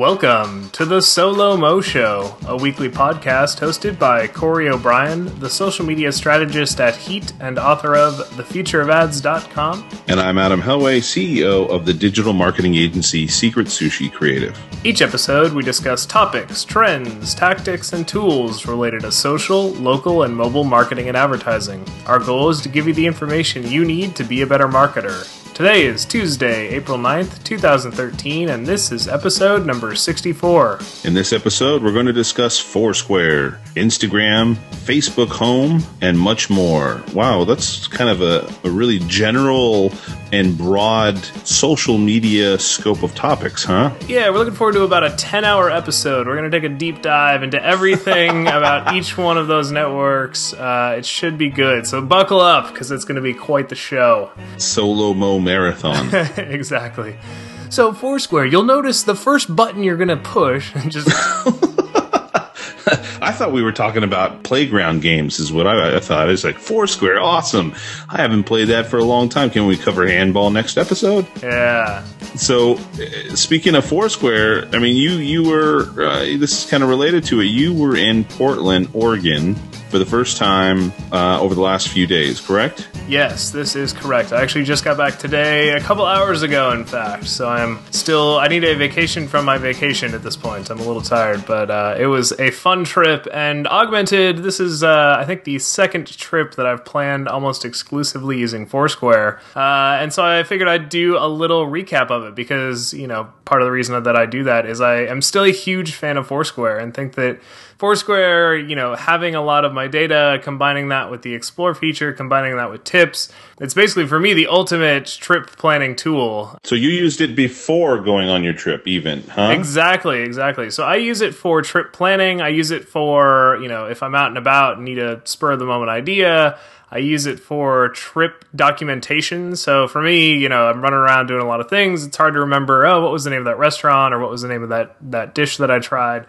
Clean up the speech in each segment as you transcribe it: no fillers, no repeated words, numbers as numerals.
Welcome to the SoLoMo Show, a weekly podcast hosted by Corey O'Brien, the social media strategist at Heat and author of thefutureofads.com. And I'm Adam Helway, CEO of the digital marketing agency Secret Sushi Creative. Each episode, we discuss topics, trends, tactics, and tools related to social, local, and mobile marketing and advertising. Our goal is to give you the information you need to be a better marketer. Today is Tuesday, April 9th, 2013, and this is episode number 64. In this episode, we're going to discuss Foursquare, Instagram, Facebook Home, and much more. Wow, that's kind of a really general and broad social media scope of topics, huh? Yeah, we're looking forward to about a 10-hour episode. We're going to take a deep dive into everything about each one of those networks. It should be good, so buckle up, because it's going to be quite the show. SoLoMo marathon. Exactly. So Foursquare, you'll notice the first button you're going to push, just... I thought we were talking about playground games is what I thought. It's like, Foursquare, awesome. I haven't played that for a long time. Can we cover handball next episode? Yeah. So, speaking of Foursquare, I mean, you were, this is kind of related to it, you were in Portland, Oregon for the first time over the last few days, correct? Yes, this is correct. I actually just got back today, a couple hours ago, in fact. So I need a vacation from my vacation at this point. I'm a little tired, but it was a fun trip and augmented. This is, I think, the second trip that I've planned almost exclusively using Foursquare. And so I figured I'd do a little recap of it because, you know, part of the reason that I do that is I am still a huge fan of Foursquare and think that Foursquare, you know, having a lot of my data, combining that with the Explore feature, combining that with tips, it's basically, for me, the ultimate trip planning tool. So you used it before going on your trip even, huh? Exactly. So I use it for trip planning. I use it for, you know, if I'm out and about and need a spur-of-the-moment idea. I use it for trip documentation. So for me, you know, I'm running around doing a lot of things. It's hard to remember, oh, what was the name of that restaurant or what was the name of that dish that I tried.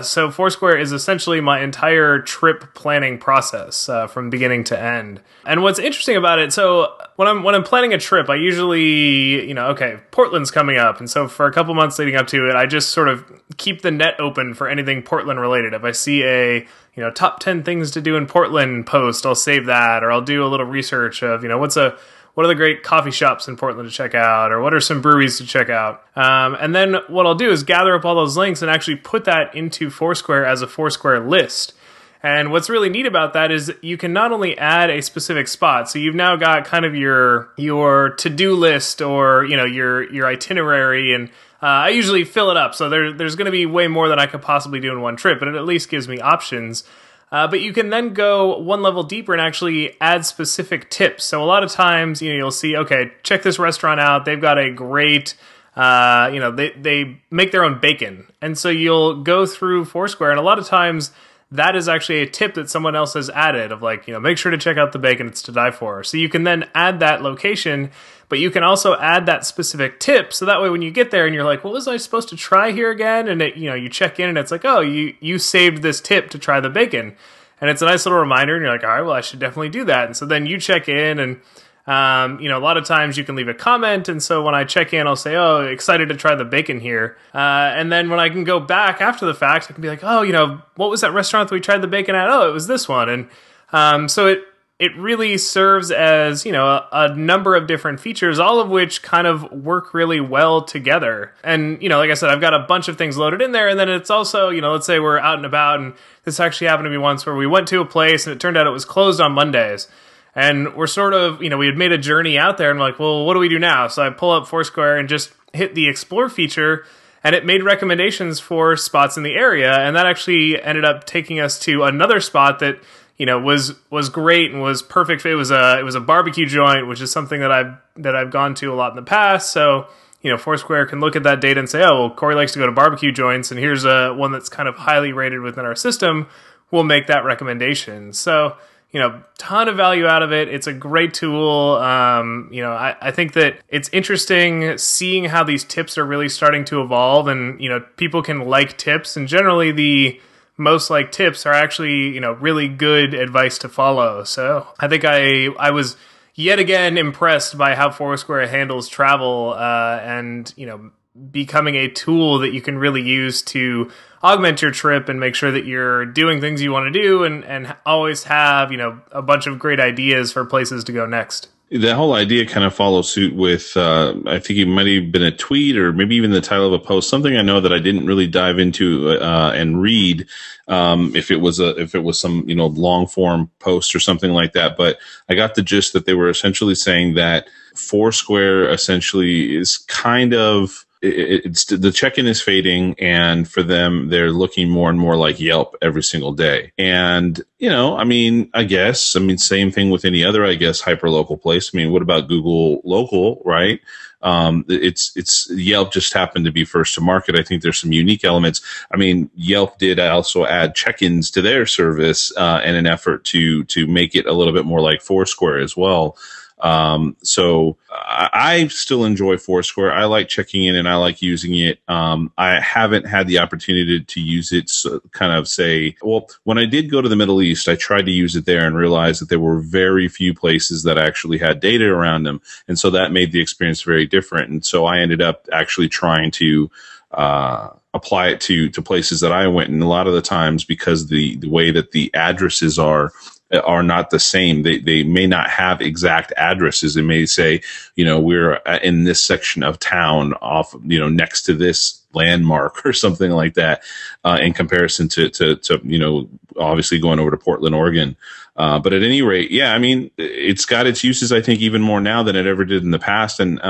So Foursquare is essentially my entire trip planning process from beginning to end. And what's interesting about it, so when I'm planning a trip, I usually, you know, okay, Portland's coming up, and so for a couple months leading up to it, I just sort of keep the net open for anything Portland related. If I see a, you know, top 10 things to do in Portland post, I'll save that, or I'll do a little research of, you know, what are the great coffee shops in Portland to check out, or what are some breweries to check out? And then what I'll do is gather up all those links and actually put that into Foursquare as a Foursquare list. And what's really neat about that is you can not only add a specific spot, so you've now got kind of your to-do list or, you know, your itinerary, and I usually fill it up. So there's going to be way more than I could possibly do in one trip, but it at least gives me options. But you can then go one level deeper and actually add specific tips. So a lot of times, you know, you'll see, okay, check this restaurant out. They've got a great, you know, they make their own bacon. And so you'll go through Foursquare, and a lot of times that is actually a tip that someone else has added of like, you know, make sure to check out the bacon, it's to die for. So you can then add that location, but you can also add that specific tip. So that way when you get there and you're like, what was I supposed to try here again? And it, you know, you check in and it's like, oh, you saved this tip to try the bacon. And it's a nice little reminder, and you're like, all right, well, I should definitely do that. And so then you check in, and, you know, a lot of times you can leave a comment. And so when I check in, I'll say, oh, excited to try the bacon here. And then when I can go back after the fact, I can be like, oh, you know, what was that restaurant that we tried the bacon at? Oh, it was this one. And so it really serves as, you know, a number of different features, all of which kind of work really well together. And, you know, like I said, I've got a bunch of things loaded in there. And then it's also, you know, let's say we're out and about, and this actually happened to me once where we went to a place and it turned out it was closed on Mondays. And we're sort of, you know, we had made a journey out there and we're like, well, what do we do now? So I pull up Foursquare and just hit the Explore feature, and it made recommendations for spots in the area. And that actually ended up taking us to another spot that, you know, was great and was perfect. It was a barbecue joint, which is something that I've gone to a lot in the past. So, you know, Foursquare can look at that data and say, oh, well, Corey likes to go to barbecue joints, and here's one that's kind of highly rated within our system. We'll make that recommendation. So, you know, ton of value out of it. It's a great tool. You know, I think that it's interesting seeing how these tips are really starting to evolve, and, you know, people can like tips, and generally the most like tips are actually, you know, really good advice to follow. So I think I was yet again impressed by how Foursquare handles travel, and, you know, becoming a tool that you can really use to augment your trip and make sure that you're doing things you want to do and always have, a bunch of great ideas for places to go next. That whole idea kind of follows suit with, I think it might have been a tweet or maybe even the title of a post, something I know that I didn't really dive into and read if it was some long form post or something like that. But I got the gist that they were essentially saying that Foursquare essentially is kind of, it's the check-in is fading, and for them, they're looking more and more like Yelp every single day. And, same thing with any other, hyper-local place. What about Google Local, right? It's Yelp just happened to be first to market. I think there's some unique elements. Yelp did also add check-ins to their service in an effort to make it a little bit more like Foursquare as well. So I still enjoy Foursquare. I like checking in and I like using it. I haven't had the opportunity to use it, when I did go to the Middle East, I tried to use it there and realized that there were very few places that actually had data around them. And so that made the experience very different. And so I ended up actually trying to, apply it to places that I went. And a lot of the times, because the way that the addresses are not the same. They may not have exact addresses. They may say, we're in this section of town off, next to this landmark or something like that, in comparison to obviously going over to Portland, Oregon. But at any rate, it's got its uses, I think, even more now than it ever did in the past. And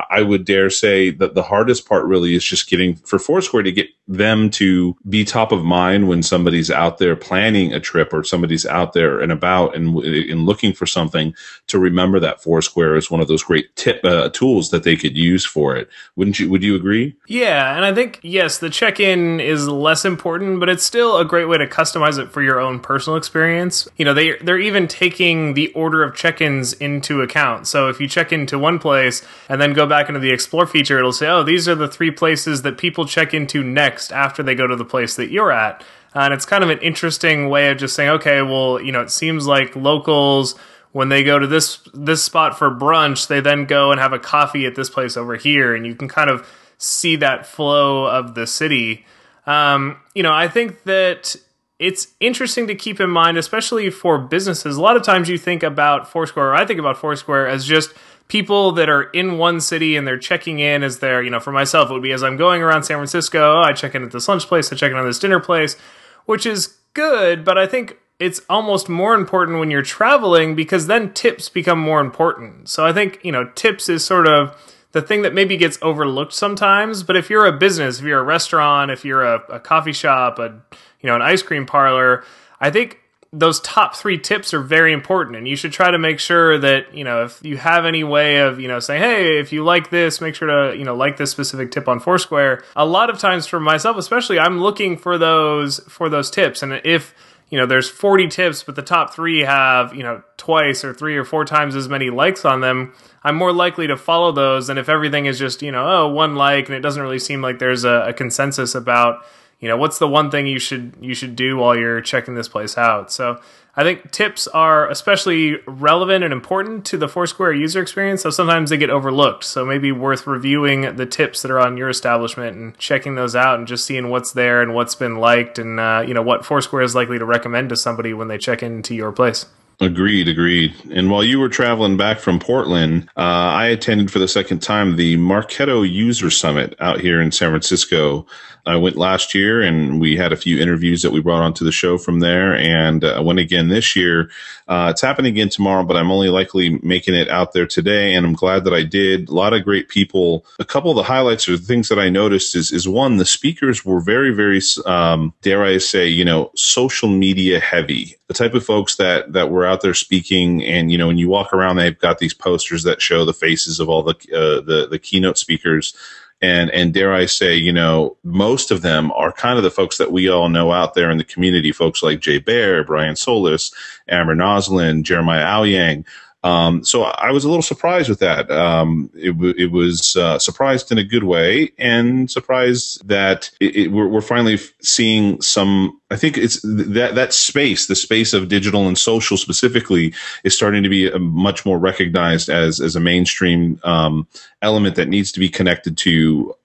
I would dare say that the hardest part really is just getting for Foursquare to get them to be top of mind when somebody's out there planning a trip or somebody's out there and about and looking for something, to remember that Foursquare is one of those great tools that they could use for it. Would you agree? Yeah. And I think, yes, the check-in is less important, but it's still a great way to customize it for your own personal experience. They're even taking the order of check-ins into account. So if you check into one place and then go back into the Explore feature, it'll say, oh, these are the 3 places that people check into next after they go to the place that you're at. And it's kind of an interesting way of just saying, okay, well, it seems like locals, when they go to this spot for brunch, they then go and have a coffee at this place over here. And you can kind of see that flow of the city. I think that it's interesting to keep in mind, especially for businesses. A lot of times you think about Foursquare, or I think about Foursquare as just people that are in one city and they're checking in as they're, for myself, it would be as I'm going around San Francisco, I check in at this lunch place, I check in on this dinner place, which is good, but I think it's almost more important when you're traveling, because then tips become more important. So I think, tips is sort of the thing that maybe gets overlooked sometimes. But if you're a business, if you're a restaurant, if you're a coffee shop, an ice cream parlor, I think those top 3 tips are very important. And you should try to make sure that, if you have any way of, saying, hey, if you like this, make sure to, like this specific tip on Foursquare. A lot of times for myself, especially, I'm looking for those tips. And if, there's 40 tips, but the top 3 have, twice or 3 or 4 times as many likes on them, I'm more likely to follow those than if everything is just, 1 like, and it doesn't really seem like there's a consensus about, what's the one thing you should do while you're checking this place out. So I think tips are especially relevant and important to the Foursquare user experience, so sometimes they get overlooked. So maybe worth reviewing the tips that are on your establishment and checking those out and just seeing what's there and what's been liked and what Foursquare is likely to recommend to somebody when they check into your place. Agreed. And while you were traveling back from Portland, I attended for the second time the Marketo User Summit out here in San Francisco. I went last year, and we had a few interviews that we brought onto the show from there, and I went again this year. It's happening again tomorrow, but I'm only likely making it out there today, and I'm glad that I did. A lot of great people. A couple of the highlights or the things that I noticed is one, the speakers were very, very, dare I say, social media heavy. The type of folks that were out there speaking, and when you walk around, they've got these posters that show the faces of all the keynote speakers. And dare I say, most of them are kind of the folks that we all know out there in the community, folks like Jay Baer, Brian Solis, Amber Noslin, Jeremiah Aoyang. So I was a little surprised with that. It was surprised in a good way, and surprised that we're finally seeing some. I think it's that space, the space of digital and social specifically, is starting to be much more recognized as a mainstream element that needs to be connected to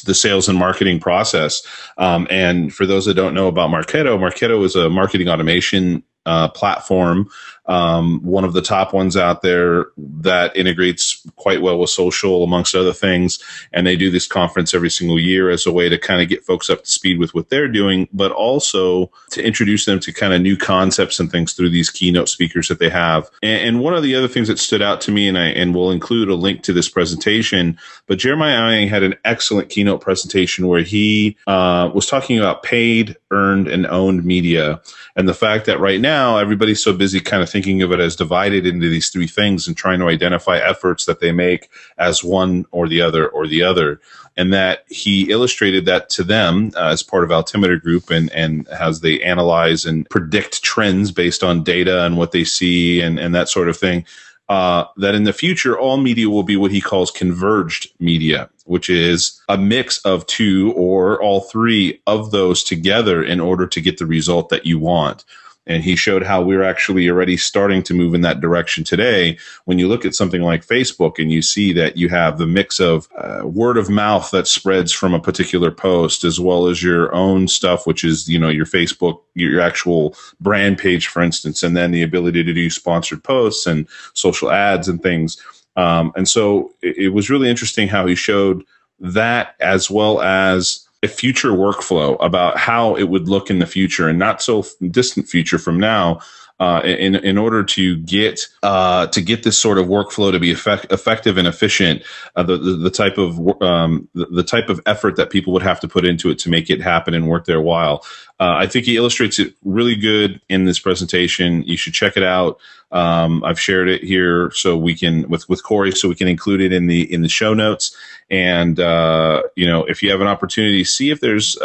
the sales and marketing process. And for those that don't know about Marketo, Marketo is a marketing automation platform, one of the top ones out there that integrates quite well with social, amongst other things. And they do this conference every single year as a way to kind of get folks up to speed with what they're doing, but also to introduce them to kind of new concepts and things through these keynote speakers that they have. And one of the other things that stood out to me, and we'll include a link to this presentation, but Jeremiah Owing had an excellent keynote presentation where he was talking about paid, earned, and owned media, and the fact that right now everybody's so busy kind of thinking of it as divided into these three things and trying to identify efforts that they make as one or the other or the other. And that he illustrated that to them as part of Altimeter Group, and as they analyze and predict trends based on data and what they see and that sort of thing, that in the future, all media will be what he calls converged media, which is a mix of two or all three of those together in order to get the result that you want. And he showed how we're actually already starting to move in that direction today. When you look at something like Facebook and you see that you have the mix of word of mouth that spreads from a particular post, as well as your own stuff, which is, your Facebook, your actual brand page, for instance, and then the ability to do sponsored posts and social ads and things. And so it was really interesting how he showed that, as well as a future workflow about how it would look in the future, and not so distant future from now, in order to get this sort of workflow to be effective and efficient, the type of effort that people would have to put into it to make it happen and worth their while. I think he illustrates it really good in this presentation. You should check it out. I've shared it here so we can with Corey, so we can include it in the show notes. And if you have an opportunity, see if there's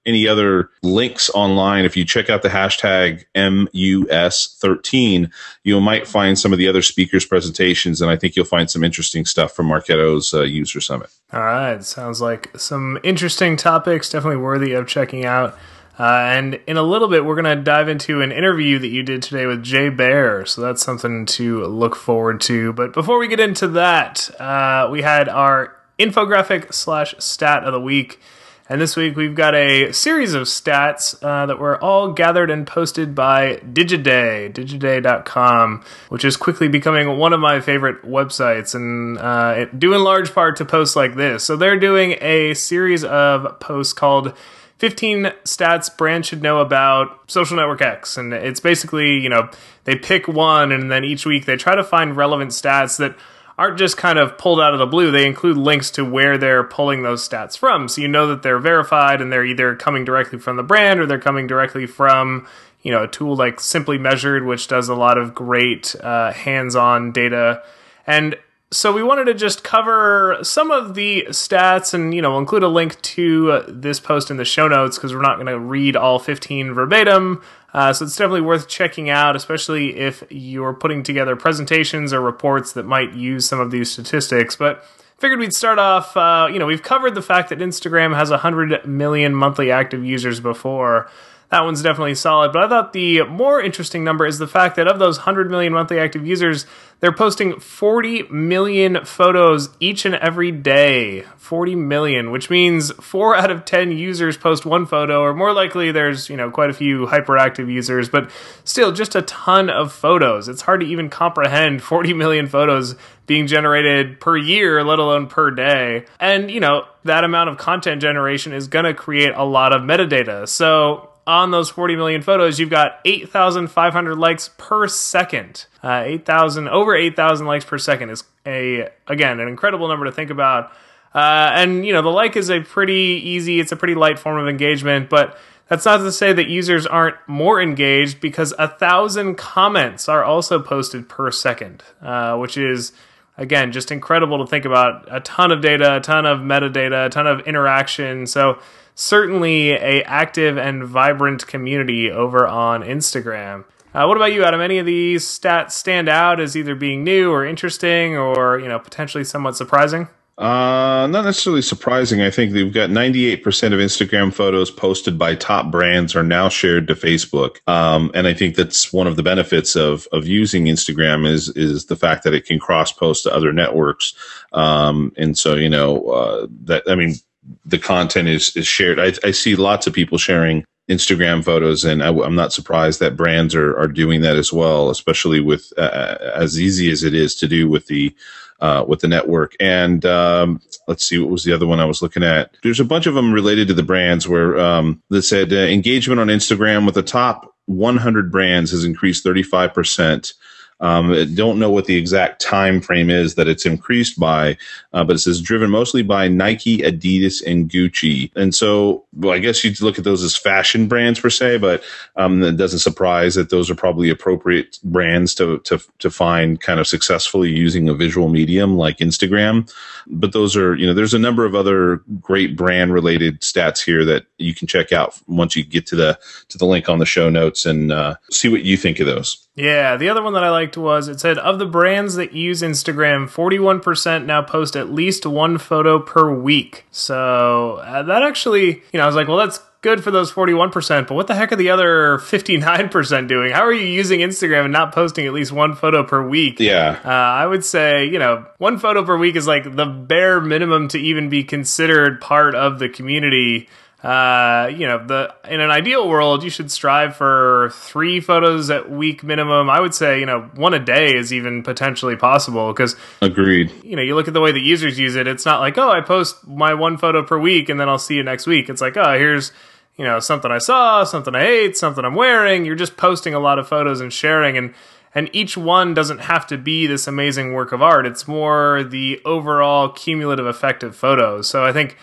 any other links online. If you check out the hashtag MUS13, you might find some of the other speakers' presentations, and I think you'll find some interesting stuff from Marketo's User Summit. All right. Sounds like some interesting topics, definitely worthy of checking out. And in a little bit, we're going to dive into an interview that you did today with Jay Baer. So that's something to look forward to. But before we get into that, we had our infographic / stat of the week. And this week we've got a series of stats that were all gathered and posted by digiday.com, which is quickly becoming one of my favorite websites, and due in large part to posts like this. So they're doing a series of posts called 15 Stats Brands Should Know About Social Network X. And it's basically, they pick one, and then each week they try to find relevant stats that aren't just kind of pulled out of the blue. They include links to where they're pulling those stats from. So you know that they're verified, and they're either coming directly from the brand or they're coming directly from, a tool like Simply Measured, which does a lot of great hands-on data. And so we wanted to just cover some of the stats, and, we'll include a link to this post in the show notes because we're not going to read all 15 verbatim. So it's definitely worth checking out, especially if you're putting together presentations or reports that might use some of these statistics. But figured we'd start off, we've covered the fact that Instagram has 100 million monthly active users before. That one's definitely solid, but I thought the more interesting number is the fact that of those 100 million monthly active users, they're posting 40 million photos each and every day. 40 million, which means 4 out of 10 users post one photo, or more likely there's, quite a few hyperactive users, but still just a ton of photos. It's hard to even comprehend 40 million photos being generated per year, let alone per day. And, that amount of content generation is going to create a lot of metadata. So on those 40 million photos, you've got 8,500 likes per second. Over 8,000 likes per second is again an incredible number to think about. And the like is it's a pretty light form of engagement, but that's not to say that users aren't more engaged, because 1,000 comments are also posted per second, which is, again, just incredible to think about. A ton of data, a ton of metadata, a ton of interaction. So certainly a active and vibrant community over on Instagram. What about you, Adam? Any of these stats stand out as either being new or interesting or, potentially somewhat surprising? Not necessarily surprising. I think they've got 98% of Instagram photos posted by top brands are now shared to Facebook. And I think that's one of the benefits of using Instagram is the fact that it can cross post to other networks. And so, the content is shared. I see lots of people sharing Instagram photos, and I'm not surprised that brands are doing that as well, especially with as easy as it is to do with the network. And let's see, what was the other one I was looking at? There's a bunch of them related to the brands where that said engagement on Instagram with the top 100 brands has increased 35%. Don't know what the exact time frame is that it's increased by, but it says driven mostly by Nike, Adidas, and Gucci. And so, well, I guess you'd look at those as fashion brands per se, but it doesn't surprise that those are probably appropriate brands to find kind of successfully using a visual medium like Instagram. But those are, there's a number of other great brand related stats here that you can check out once you get to the link on the show notes and see what you think of those. Yeah, the other one that I liked was, it said, of the brands that use Instagram, 41% now post at least one photo per week. So that actually, I was like, well, that's good for those 41%, but what the heck are the other 59% doing? How are you using Instagram and not posting at least one photo per week? Yeah. I would say, one photo per week is like the bare minimum to even be considered part of the community. In an ideal world, you should strive for 3 photos at week minimum. I would say, one a day is even potentially possible because, agreed. You look at the way the users use it. It's not like, oh, I post my 1 photo per week and then I'll see you next week. It's like, oh, here's, something I saw, something I ate, something I'm wearing. You're just posting a lot of photos and sharing, and each one doesn't have to be this amazing work of art. It's more the overall cumulative effect of photos. So I think,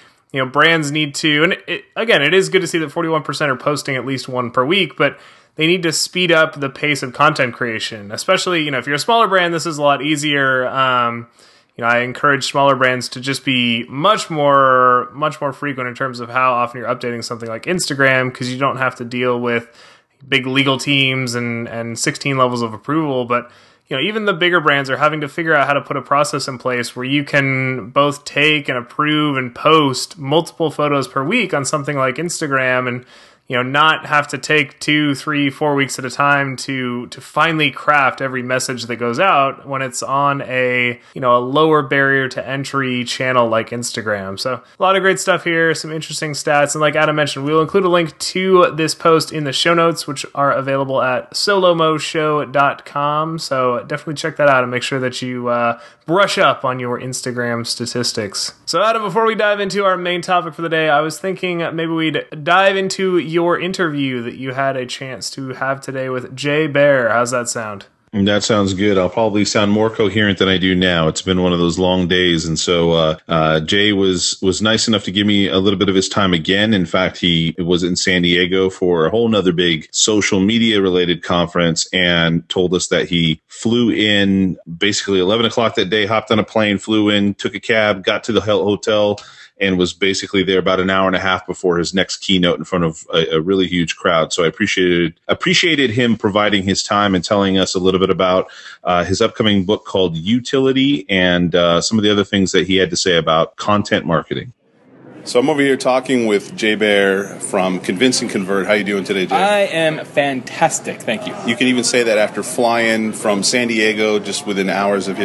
brands need to, and it is good to see that 41% are posting at least 1 per week, but they need to speed up the pace of content creation. Especially, if you're a smaller brand, this is a lot easier. I encourage smaller brands to just be much more frequent in terms of how often you're updating something like Instagram, because you don't have to deal with big legal teams and 16 levels of approval. But even the bigger brands are having to figure out how to put a process in place where you can both take and approve and post multiple photos per week on something like Instagram, and not have to take 2, 3, 4 weeks at a time to finally craft every message that goes out when it's on a lower barrier to entry channel like Instagram. So a lot of great stuff here, some interesting stats, and like Adam mentioned, we'll include a link to this post in the show notes, which are available at SoLoMoShow.com. So definitely check that out and make sure that you brush up on your Instagram statistics. So Adam, before we dive into our main topic for the day, I was thinking maybe we'd dive into your interview that you had a chance to have today with Jay Baer. How's that sound? That sounds good. I'll probably sound more coherent than I do now. It's been one of those long days. And so Jay was nice enough to give me a little bit of his time again. In fact, he was in San Diego for a whole nother big social media related conference and told us that he flew in basically 11 o'clock that day, hopped on a plane, flew in, took a cab, got to the hotel, and was basically there about an hour and a half before his next keynote in front of a really huge crowd. So I appreciated him providing his time and telling us a little bit about his upcoming book called Utility and some of the other things that he had to say about content marketing. So I'm over here talking with Jay Baer from Convince and Convert. How you doing today, Jay? I am fantastic, thank you. You can even say that after flying from San Diego just within hours of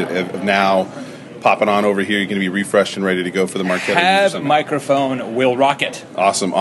now, popping on over here. You're going to be refreshed and ready to go for the Marketo. Have microphone, will rock it. Awesome.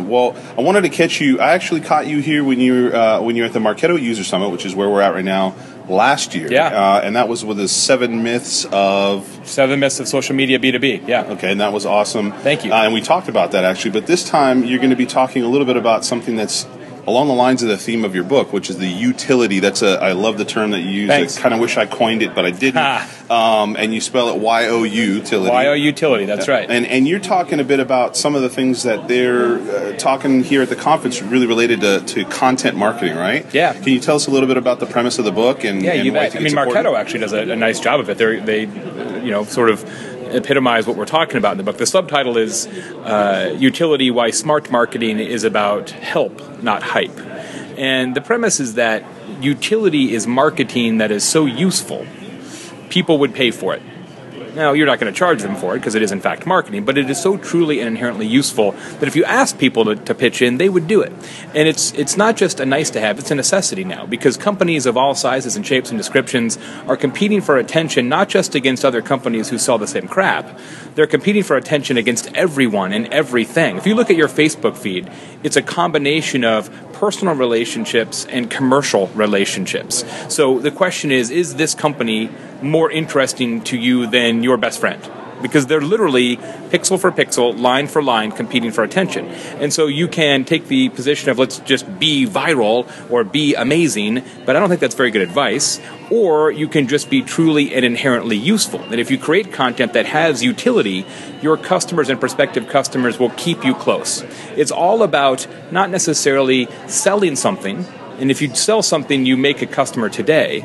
Well, I wanted to catch you. I actually caught you here when you were at the Marketo User Summit, which is where we're at right now, last year. Yeah. And that was with the 7 myths of social media B2B. Yeah. Okay, and that was awesome. Thank you. And we talked about that actually, but this time you're going to be talking a little bit about something that's along the lines of the theme of your book, which is the utility. I love the term that you use. Thanks. I kind of wish I coined it, but I didn't. And you spell it Y-O-U-tility. Y-O-utility, that's right. And you're talking a bit about some of the things that they're talking here at the conference really related to content marketing, right? Yeah. Can you tell us a little bit about the premise of the book? And you why bet. Marketo actually does a nice job of it. They sort of epitomize what we're talking about in the book. The subtitle is Utility, Why Smart Marketing is About Help, Not Hype. And the premise is that utility is marketing that is so useful, people would pay for it. Now, you're not going to charge them for it because it is in fact marketing, but it is so truly and inherently useful that if you ask people to pitch in, they would do it. And it's not just a nice to have, it's a necessity now, because companies of all sizes and shapes and descriptions are competing for attention not just against other companies who sell the same crap, they're competing for attention against everyone and everything. If you look at your Facebook feed, it's a combination of personal relationships and commercial relationships. So the question is this company more interesting to you than your best friend? Because they're literally pixel for pixel, line for line, competing for attention. And so you can take the position of let's just be viral or be amazing, but I don't think that's very good advice. Or you can just be truly and inherently useful. And if you create content that has utility, your customers and prospective customers will keep you close. It's all about not necessarily selling something, and if you sell something, you make a customer today.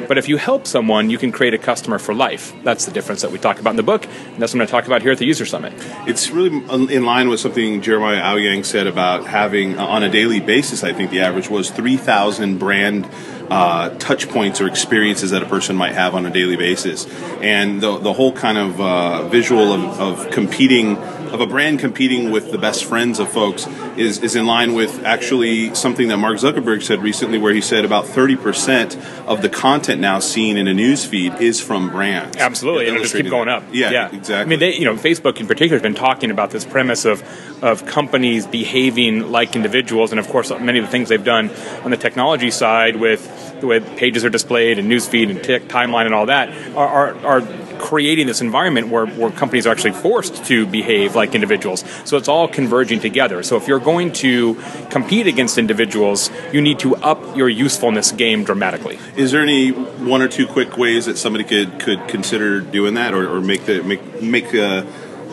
But if you help someone, you can create a customer for life. That's the difference that we talk about in the book, and that's what I'm going to talk about here at the User Summit. It's really in line with something Jeremiah Aoyang said about having, on a daily basis, I think the average was 3,000 brand touch points or experiences that a person might have on a daily basis. And the whole kind of visual of competing, of a brand competing with the best friends of folks is in line with actually something that Mark Zuckerberg said recently, where he said about 30% of the content now seen in a news feed is from brands. Absolutely, and it'll just keep going up. Yeah, exactly. I mean, Facebook in particular has been talking about this premise of companies behaving like individuals, and of course, many of the things they've done on the technology side with the way pages are displayed and newsfeed and timeline and all that are creating this environment where companies are actually forced to behave like individuals. So it's all converging together. So if you're going to compete against individuals, you need to up your usefulness game dramatically. Is there any one or two quick ways that somebody could consider doing that, or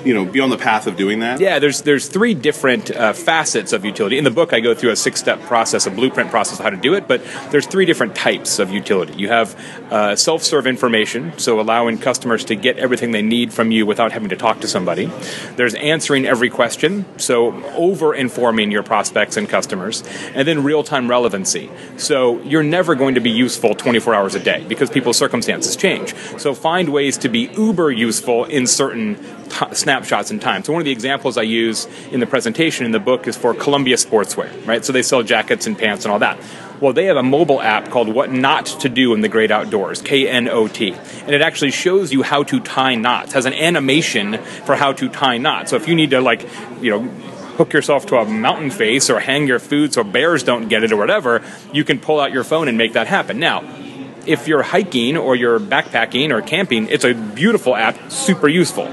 be on the path of doing that? Yeah, there's three different facets of utility. In the book, I go through a 6-step process, a blueprint process of how to do it, but there's three different types of utility. You have self-serve information, so allowing customers to get everything they need from you without having to talk to somebody. There's answering every question, so over-informing your prospects and customers. And then real-time relevancy. So you're never going to be useful 24 hours a day because people's circumstances change. So find ways to be uber useful in certain snapshots in time. So one of the examples I use in the presentation in the book is for Columbia Sportswear, right? So they sell jackets and pants and all that. Well, they have a mobile app called What Not to Do in the Great Outdoors, KNOT. And it actually shows you how to tie knots. It has an animation for how to tie knots. So if you need to, hook yourself to a mountain face or hang your food so bears don't get it or whatever, you can pull out your phone and make that happen. Now, if you're hiking or you're backpacking or camping, it's a beautiful app, super useful.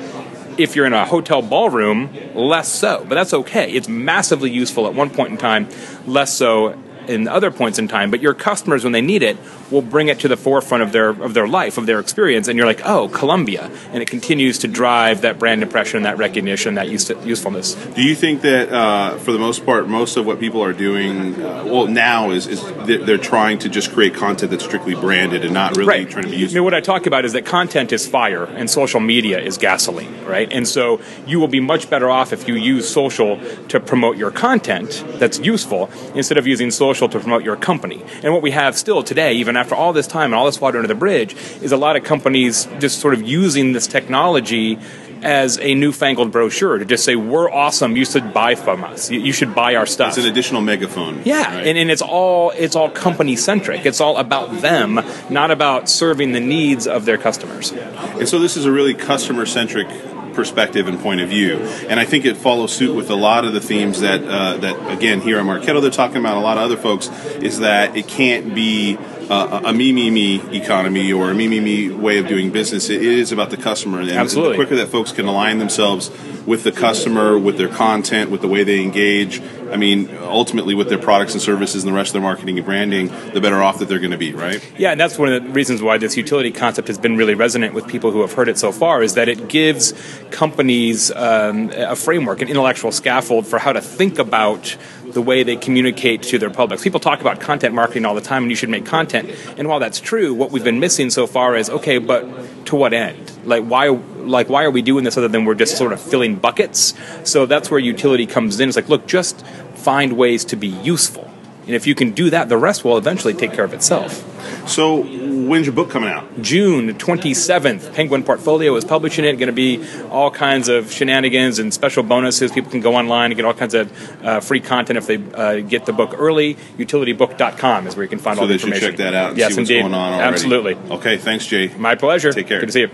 If you're in a hotel ballroom, less so. But that's okay. It's massively useful at one point in time, less so in other points in time. But your customers, when they need it, will bring it to the forefront of their life, of their experience. And you're like, oh, Columbia. And it continues to drive that brand impression, that recognition, that usefulness. Do you think that, for the most part, most of what people are doing, now is they're trying to just create content that's strictly branded and not really trying to be useful? I mean, what I talk about is that content is fire and social media is gasoline, right? And so you will be much better off if you use social to promote your content that's useful instead of using social to promote your company. And what we have still today, even after all this time and all this water under the bridge, is a lot of companies just sort of using this technology as a newfangled brochure to just say, we're awesome, you should buy from us, you should buy our stuff. It's an additional megaphone. Yeah, right? and it's all company-centric. It's all about them, not about serving the needs of their customers. And so this is a really customer-centric perspective and point of view, and I think it follows suit with a lot of the themes that again here at Marketo they're talking about, a lot of other folks, is that it can't be a me economy or a me way of doing business. It is about the customer, and Absolutely. The quicker that folks can align themselves with the customer, with their content, with the way they engage, I mean, ultimately with their products and services and the rest of their marketing and branding, the better off that they're going to be, right? Yeah, and that's one of the reasons why this utility concept has been really resonant with people who have heard it so far, is that it gives companies a framework, an intellectual scaffold for how to think about the way they communicate to their publics. People talk about content marketing all the time, and you should make content. And while that's true, what we've been missing so far is, okay, but to what end? Why are we doing this other than we're just sort of filling buckets? So that's where utility comes in. It's like, look, just find ways to be useful. And if you can do that, the rest will eventually take care of itself. So when's your book coming out? June 27th. Penguin Portfolio is publishing it. Going to be all kinds of shenanigans and special bonuses. People can go online and get all kinds of free content if they get the book early. Utilitybook.com is where you can find all the information. So they should check that out and yes, see what's indeed. going on already. Absolutely. Okay, thanks, Jay. My pleasure. Take care. Good to see you.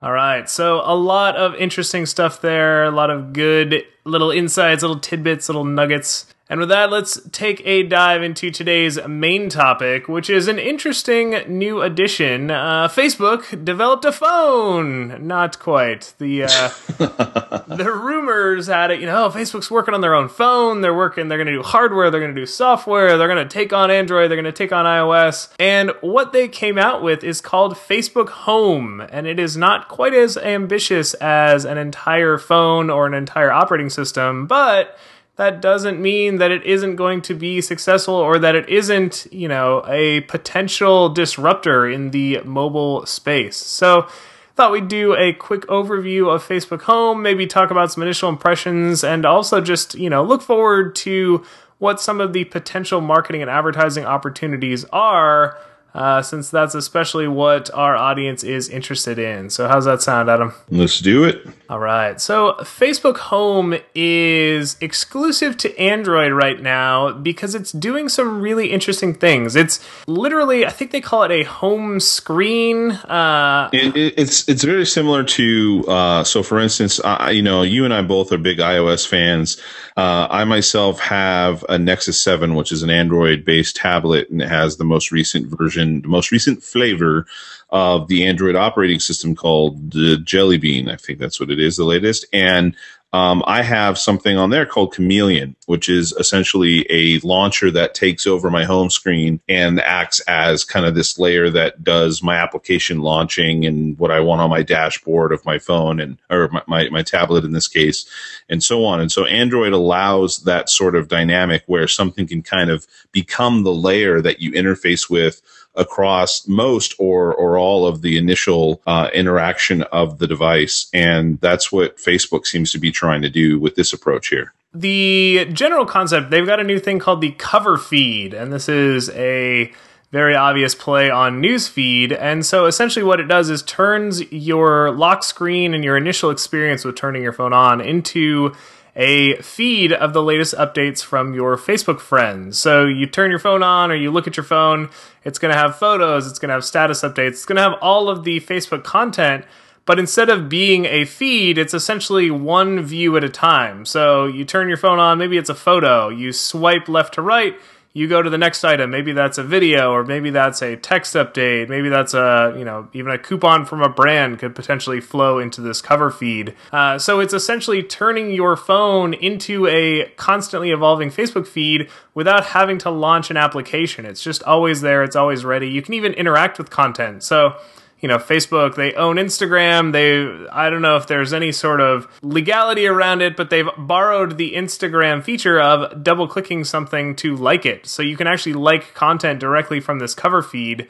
All right, so a lot of interesting stuff there, a lot of good little insights, little tidbits, little nuggets. And with that, let's take a dive into today's main topic, which is an interesting new addition. Facebook developed a phone. Not quite. The rumors had it, Facebook's working on their own phone. They're going to do hardware, they're going to do software, they're going to take on Android, they're going to take on iOS. And what they came out with is called Facebook Home, and it is not quite as ambitious as an entire phone or an entire operating system, but that doesn't mean that it isn't going to be successful or that it isn't, a potential disruptor in the mobile space. So thought we'd do a quick overview of Facebook Home, maybe talk about some initial impressions, and also just, look forward to what some of the potential marketing and advertising opportunities are, since that's especially what our audience is interested in. So how's that sound, Adam? Let's do it. All right. So Facebook Home is exclusive to Android right now because it's doing some really interesting things. It's literally, I think they call it a home screen. It's very similar to, so for instance, you and I both are big iOS fans. I myself have a Nexus 7, which is an Android-based tablet, and it has the most recent version, the most recent flavor of the Android operating system called Jelly Bean. I think that's what it is, the latest. And I have something on there called Chameleon, which is essentially a launcher that takes over my home screen and acts as kind of this layer that does my application launching and what I want on my dashboard of my phone or my tablet in this case, and so on. And so Android allows that sort of dynamic where something can kind of become the layer that you interface with across most or all of the initial interaction of the device. And that's what Facebook seems to be trying to do with this approach here. The general concept, they've got a new thing called the cover feed, and this is a very obvious play on newsfeed. And so essentially what it does is turns your lock screen and your initial experience with turning your phone on into a feed of the latest updates from your Facebook friends. So you turn your phone on or you look at your phone, it's going to have photos, it's going to have status updates, it's going to have all of the Facebook content, but instead of being a feed, it's essentially one view at a time. So you turn your phone on, maybe it's a photo, you swipe left to right, you go to the next item. Maybe that's a video, or maybe that's a text update. Maybe that's even a coupon from a brand could potentially flow into this cover feed. So it's essentially turning your phone into a constantly evolving Facebook feed without having to launch an application. It's just always there. It's always ready. You can even interact with content. So Facebook, they own Instagram. I don't know if there's any sort of legality around it, but they've borrowed the Instagram feature of double-clicking something to like it. So you can actually like content directly from this cover feed,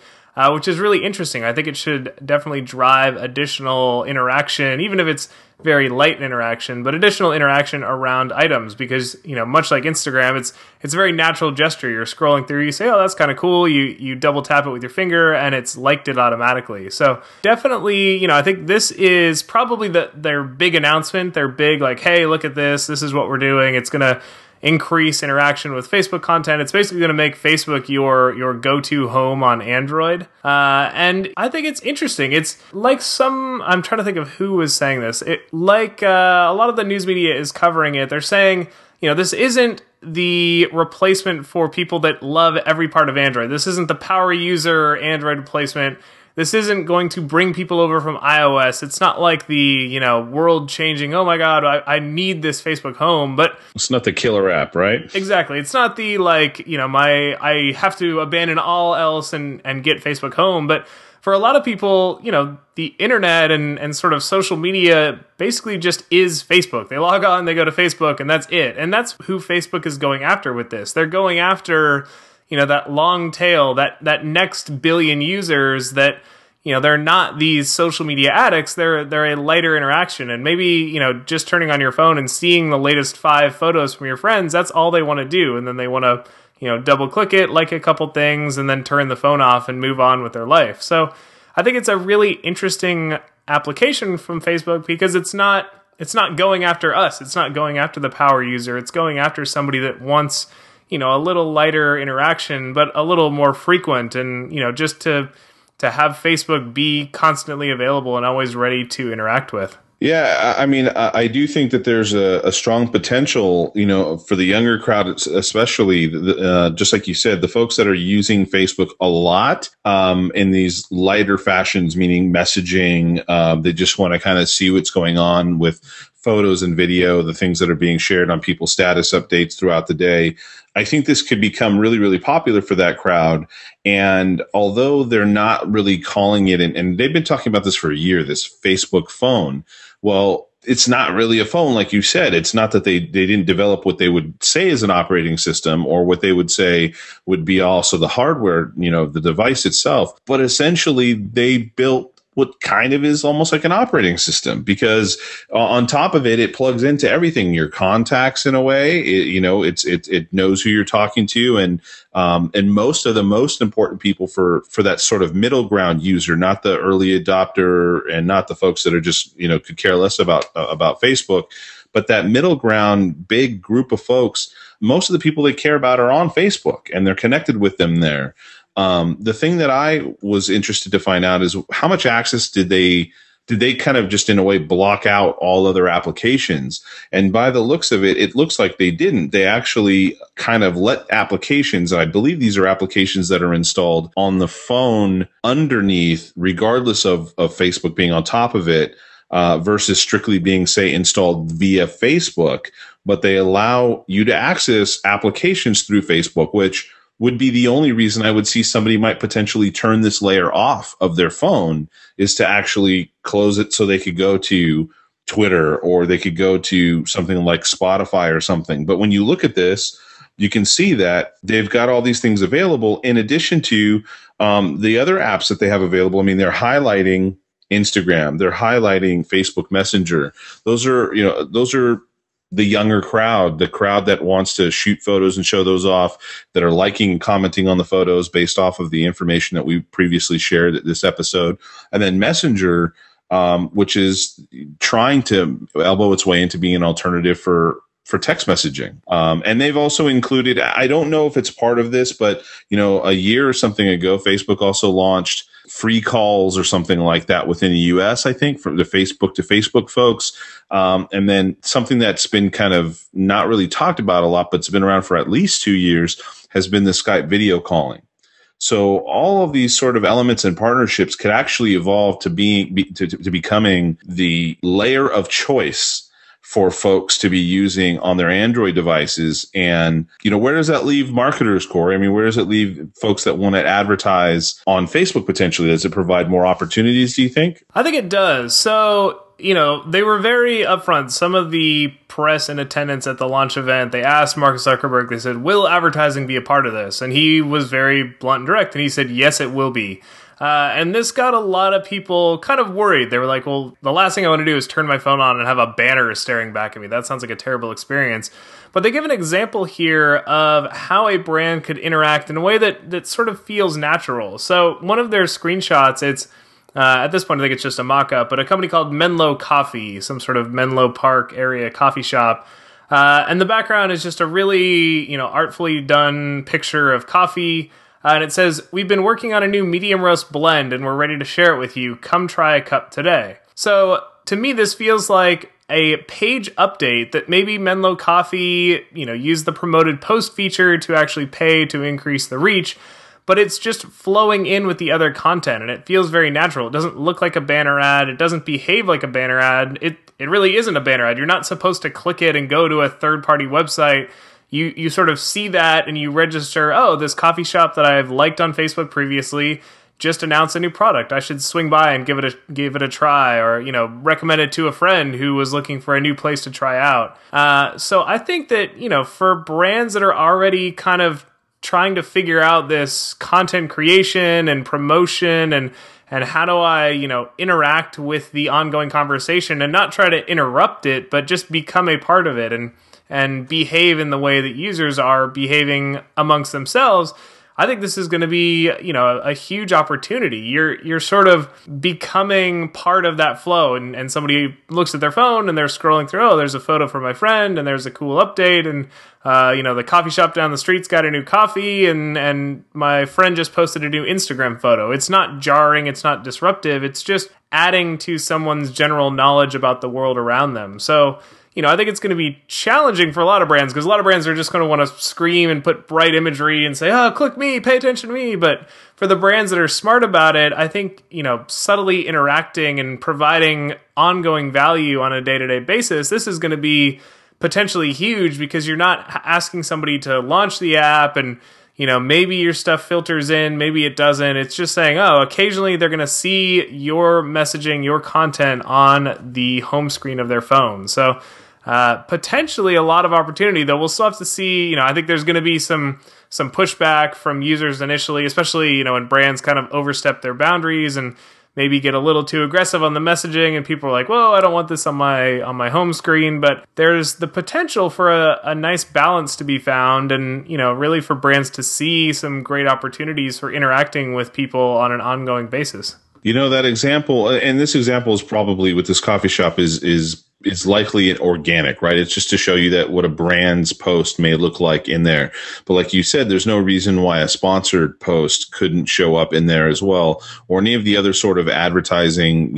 which is really interesting. I think it should definitely drive additional interaction, even if it's very light interaction, but additional interaction around items, because much like Instagram, it's a very natural gesture. You're scrolling through, you say, oh, that's kind of cool, you double tap it with your finger and it's liked it automatically. So definitely, I think this is probably their big announcement. They're big, like, hey, look at this is what we're doing. It's gonna increase interaction with Facebook content. It's basically going to make Facebook your go-to home on Android. And I think it's interesting. It's like I'm trying to think of who was saying this. A lot of the news media is covering it. They're saying, this isn't the replacement for people that love every part of Android. This isn't the power user Android replacement. This isn't going to bring people over from iOS. It's not like the, world-changing, oh my God, I need this Facebook Home, but it's not the killer app, right? Exactly. It's not the, I have to abandon all else and get Facebook Home. But for a lot of people, the internet and sort of social media basically just is Facebook. They log on, they go to Facebook, and that's it. And that's who Facebook is going after with this. They're going after that long tail, that next billion users that, they're not these social media addicts. They're a lighter interaction. And maybe, just turning on your phone and seeing the latest 5 photos from your friends, that's all they want to do. And then they want to double click it, like a couple things, and then turn the phone off and move on with their life. So I think it's a really interesting application from Facebook because it's not going after us. It's not going after the power user. It's going after somebody that wants, a little lighter interaction, but a little more frequent, and, just to have Facebook be constantly available and always ready to interact with. Yeah, I mean, I do think that there's a strong potential, for the younger crowd, especially, just like you said, the folks that are using Facebook a lot in these lighter fashions, meaning messaging. They just want to kind of see what's going on with photos and video, the things that are being shared on people's status updates throughout the day. I think this could become really, really popular for that crowd. And although they're not really calling it, and they've been talking about this for a year, this Facebook phone, well, it's not really a phone, like you said. It's not that they didn't develop what they would say is an operating system or what they would say would be also the hardware, the device itself. But essentially, they built what kind of is almost like an operating system, because on top of it, it plugs into everything, your contacts in a way. It knows who you're talking to, and most of the most important people for that sort of middle ground user, not the early adopter and not the folks that are just could care less about Facebook, but that middle ground big group of folks. Most of the people they care about are on Facebook, and they're connected with them there. The thing that I was interested to find out is how much access did they kind of just in a way block out all other applications? And by the looks of it, it looks like they didn't. They actually kind of let applications, I believe these are applications that are installed on the phone underneath, regardless of Facebook being on top of it, versus strictly being, say, installed via Facebook. But they allow you to access applications through Facebook, which would be the only reason I would see somebody might potentially turn this layer off of their phone, is to actually close it so they could go to Twitter or they could go to something like Spotify or something. But when you look at this, you can see that they've got all these things available in addition to the other apps that they have available. I mean, they're highlighting Instagram, they're highlighting Facebook Messenger. Those are the younger crowd, the crowd that wants to shoot photos and show those off, that are liking and commenting on the photos based off of the information that we previously shared at this episode. And then Messenger, which is trying to elbow its way into being an alternative for text messaging. And they've also included, I don't know if it's part of this, but a year or something ago, Facebook also launched free calls or something like that within the US, I think, for the Facebook to Facebook folks. And then something that's been kind of not really talked about a lot, but it's been around for at least 2 years, has been the Skype video calling. So all of these sort of elements and partnerships could actually evolve to becoming the layer of choice for folks to be using on their Android devices. And, where does that leave marketers, Corey? I mean, where does it leave folks that want to advertise on Facebook potentially? Does it provide more opportunities, do you think? I think it does. So, they were very upfront. Some of the press in attendance at the launch event, they asked Mark Zuckerberg, they said, will advertising be a part of this? And he was very blunt and direct, and he said, yes, it will be. And this got a lot of people kind of worried. They were like, well, the last thing I want to do is turn my phone on and have a banner staring back at me. That sounds like a terrible experience. But they give an example here of how a brand could interact in a way that sort of feels natural. So one of their screenshots, it's at this point, I think it's just a mock-up, but a company called Menlo Coffee, some sort of Menlo Park area coffee shop. And the background is just a really, artfully done picture of coffee. And it says, we've been working on a new medium roast blend and we're ready to share it with you. Come try a cup today. So to me, this feels like a page update that maybe Menlo Coffee, used the promoted post feature to actually pay to increase the reach, but it's just flowing in with the other content and it feels very natural. It doesn't look like a banner ad. It doesn't behave like a banner ad. It really isn't a banner ad. You're not supposed to click it and go to a third-party website. You sort of see that and you register, oh, this coffee shop that I've liked on Facebook previously just announced a new product. I should swing by and give it a try, or recommend it to a friend who was looking for a new place to try out. So I think that for brands that are already kind of trying to figure out this content creation and promotion and how do I interact with the ongoing conversation and not try to interrupt it, but just become a part of it. And and behave in the way that users are behaving amongst themselves, I think this is going to be, a huge opportunity. You're sort of becoming part of that flow, and somebody looks at their phone and they're scrolling through, oh, there's a photo from my friend and there's a cool update, and the coffee shop down the street's got a new coffee, and my friend just posted a new Instagram photo. It's not jarring, it's not disruptive, it's just adding to someone's general knowledge about the world around them. So, I think it's going to be challenging for a lot of brands, because a lot of brands are just going to want to scream and put bright imagery and say, oh, click me, pay attention to me. But for the brands that are smart about it, I think, subtly interacting and providing ongoing value on a day-to-day basis, this is going to be potentially huge, because you're not asking somebody to launch the app and maybe your stuff filters in, maybe it doesn't. It's just saying, oh, occasionally they're going to see your messaging, your content on the home screen of their phone. So potentially a lot of opportunity, though we'll still have to see. I think there's going to be some pushback from users initially, especially when brands kind of overstep their boundaries and maybe get a little too aggressive on the messaging, and people are like, whoa, I don't want this on my home screen. But there's the potential for a nice balance to be found, and really for brands to see some great opportunities for interacting with people on an ongoing basis. That example, and this example is probably with this coffee shop is likely an organic, right? It's just to show you that what a brand's post may look like in there. But like you said, there's no reason why a sponsored post couldn't show up in there as well, or any of the other sort of advertising,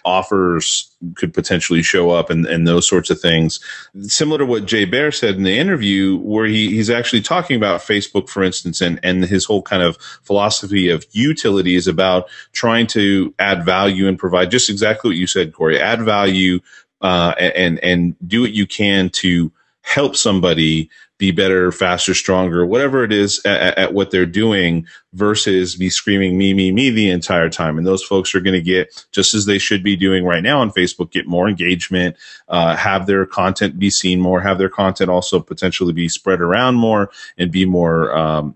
offers could potentially show up, and those sorts of things. Similar to what Jay Baer said in the interview, where he's actually talking about Facebook, for instance, and his whole kind of philosophy of utility is about trying to add value and provide just exactly what you said, Corey, add value, and do what you can to help somebody be better, faster, stronger, whatever it is at what they're doing, versus be screaming me, me, me the entire time. And those folks are going to get, just as they should be doing right now on Facebook, get more engagement, have their content be seen more, have their content also potentially be spread around more, and be more,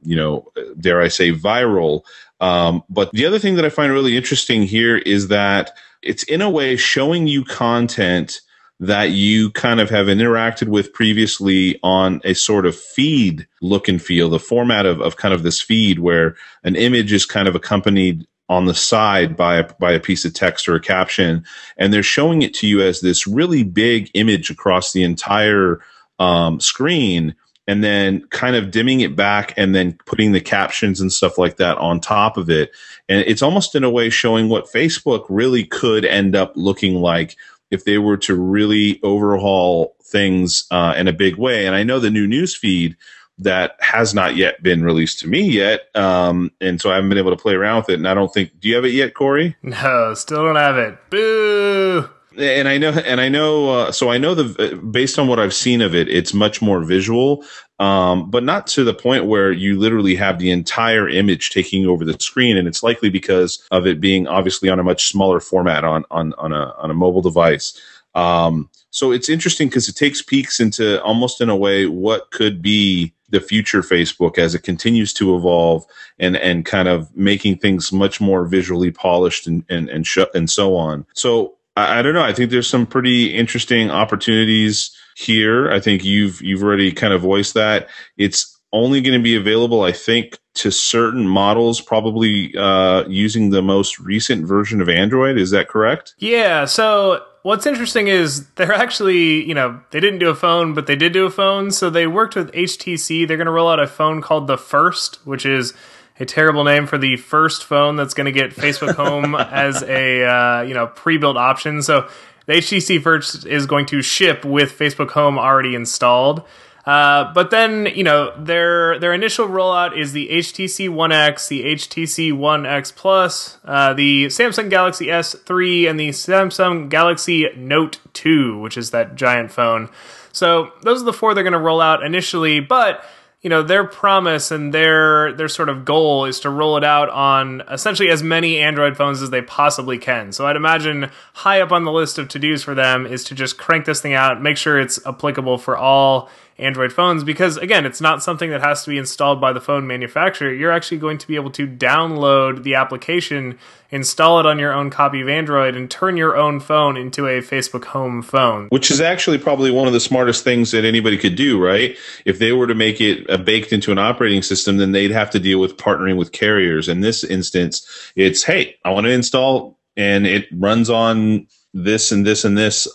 dare I say, viral. But the other thing that I find really interesting here is that it's in a way showing you content that you kind of have interacted with previously on a sort of feed look and feel, the format of kind of this feed where an image is kind of accompanied on the side by a piece of text or a caption, and they're showing it to you as this really big image across the entire screen, and then kind of dimming it back and then putting the captions and stuff like that on top of it. And it's almost in a way showing what Facebook really could end up looking like if they were to really overhaul things in a big way. And I know the new news feed that has not yet been released to me yet, and so I haven't been able to play around with it. And I don't think, do you have it yet, Corey? No, still don't have it. Boo! And I know, so I know based on what I've seen of it, it's much more visual, but not to the point where you literally have the entire image taking over the screen. And it's likely because of it being obviously on a much smaller format on a mobile device. So it's interesting because it takes peeks into, almost in a way, what could be the future Facebook as it continues to evolve, and kind of making things much more visually polished and so on. So I don't know. I think there's some pretty interesting opportunities here. I think you've already kind of voiced that. It's only going to be available, I think, to certain models, probably using the most recent version of Android. Is that correct? Yeah. So what's interesting is they're actually, they didn't do a phone, but they did do a phone. So they worked with HTC. They're going to roll out a phone called the First, which is a terrible name for the first phone that's going to get Facebook Home as a pre-built option. So the HTC First is going to ship with Facebook Home already installed. But then, their initial rollout is the HTC One X, the HTC One X Plus, the Samsung Galaxy S3, and the Samsung Galaxy Note 2, which is that giant phone. So those are the four they're going to roll out initially, but their promise and their sort of goal is to roll it out on essentially as many Android phones as they possibly can. So I'd imagine high up on the list of to-dos for them is to just crank this thing out, make sure it's applicable for all Android phones, because again, it's not something that has to be installed by the phone manufacturer. You're actually going to be able to download the application, install it on your own copy of Android, and turn your own phone into a Facebook Home phone. Which is actually probably one of the smartest things that anybody could do, right? If they were to make it baked into an operating system, then they'd have to deal with partnering with carriers. In this instance, it's, hey, I want to install, and it runs on this and this and this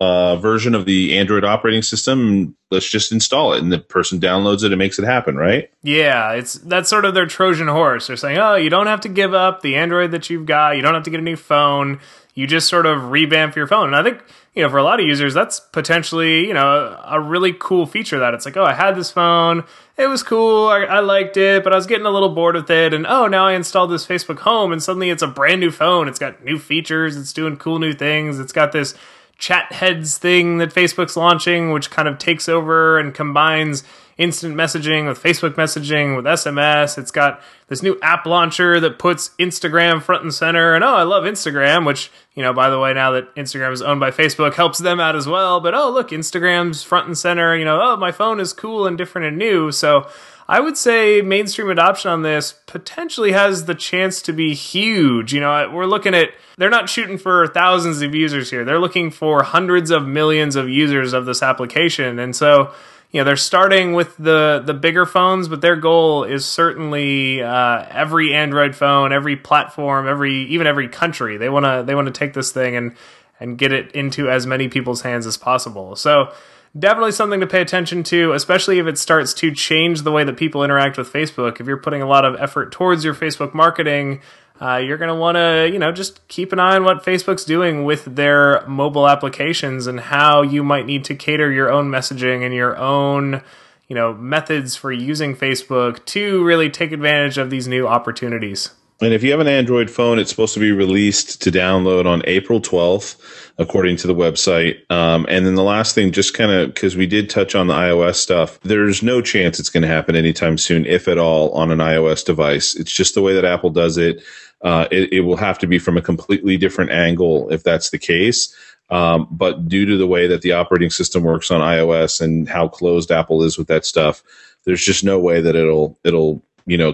version of the Android operating system. Let's just install it, and the person downloads it and makes it happen, right? Yeah, that's sort of their Trojan horse. They're saying, oh, you don't have to give up the Android that you've got. You don't have to get a new phone. You just sort of revamp your phone. And I think, for a lot of users, that's potentially, a really cool feature, that it's like, oh, I had this phone. It was cool. I liked it, but I was getting a little bored with it. And oh, now I installed this Facebook Home, and suddenly it's a brand new phone. It's got new features. It's doing cool new things. It's got this chat heads thing that Facebook's launching, which kind of takes over and combines instant messaging with Facebook messaging with SMS. It's got this new app launcher that puts Instagram front and center. And oh, I love Instagram, which, by the way, now that Instagram is owned by Facebook, helps them out as well. But oh, look, Instagram's front and center. Oh, my phone is cool and different and new. So I would say mainstream adoption on this potentially has the chance to be huge. We're looking at, they're not shooting for thousands of users here. They're looking for hundreds of millions of users of this application. And so, they're starting with the bigger phones, but their goal is certainly every Android phone, every platform, even every country. They want to take this thing and get it into as many people's hands as possible. So definitely something to pay attention to, especially if it starts to change the way that people interact with Facebook. If you're putting a lot of effort towards your Facebook marketing, you're going to want to, just keep an eye on what Facebook's doing with their mobile applications and how you might need to cater your own messaging and your own, methods for using Facebook to really take advantage of these new opportunities. And if you have an Android phone, it's supposed to be released to download on April 12th, according to the website. And then the last thing, just kind of, because we did touch on the iOS stuff, there's no chance it's going to happen anytime soon, if at all, on an iOS device. It's just the way that Apple does it. It will have to be from a completely different angle if that's the case. But due to the way that the operating system works on iOS and how closed Apple is with that stuff, there's just no way that it'll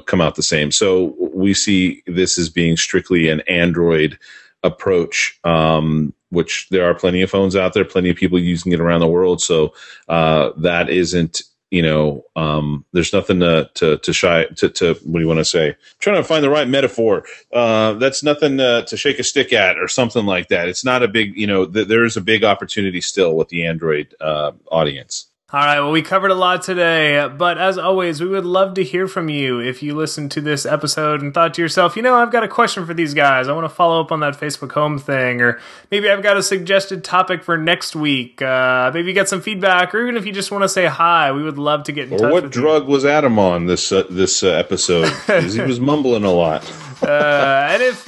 come out the same. So we see this as being strictly an Android approach, which there are plenty of phones out there, plenty of people using it around the world. So that isn't, there's nothing to shy to what do you want to say? I'm trying to find the right metaphor. That's nothing to shake a stick at or something like that. It's not a big, there's a big opportunity still with the Android audience. All right, well, we covered a lot today, but as always, we would love to hear from you if you listened to this episode and thought to yourself, I've got a question for these guys. I want to follow up on that Facebook Home thing, or maybe I've got a suggested topic for next week. Maybe you got some feedback, or even if you just want to say hi, we would love to get in touch with you. Or what drug was Adam on this episode? Because he was mumbling a lot. And if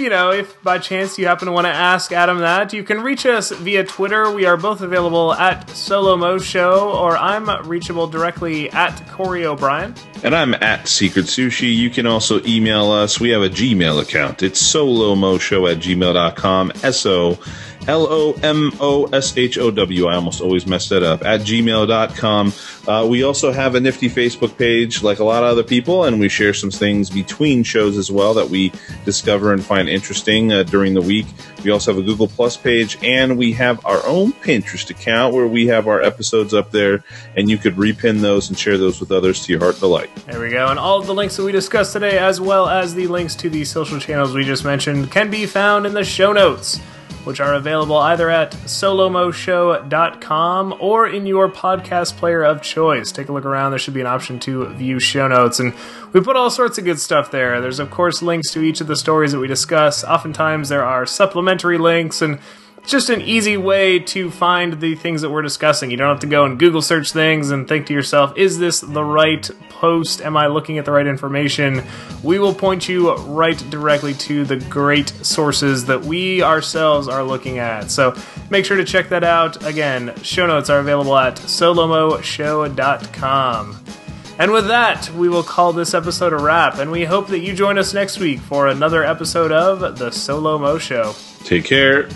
by chance you happen to want to ask Adam that, you can reach us via Twitter. We are both available at SoLoMo Show, or I'm reachable directly at Corey O'Brien. And I'm at Secret Sushi. You can also email us. We have a Gmail account. It's solomoshow@gmail.com. SoLomoshow. I almost always mess that up. At gmail.com. We also have a nifty Facebook page like a lot of other people, and we share some things between shows as well that we discover and find interesting during the week. We also have a Google Plus page, and we have our own Pinterest account where we have our episodes up there, and you could repin those and share those with others to your heart's delight. There we go. And all of the links that we discussed today, as well as the links to the social channels we just mentioned, can be found in the show notes, which are available either at solomoshow.com or in your podcast player of choice. Take a look around. There should be an option to view show notes. And we put all sorts of good stuff there. There's, of course, links to each of the stories that we discuss. Oftentimes, there are supplementary links, and it's just an easy way to find the things that we're discussing. You don't have to go and Google search things and think to yourself, is this the right post? Am I looking at the right information? We will point you right directly to the great sources that we ourselves are looking at. So make sure to check that out. Again, show notes are available at solomoshow.com. And with that, we will call this episode a wrap, and we hope that you join us next week for another episode of The SoLoMo Show. Take care.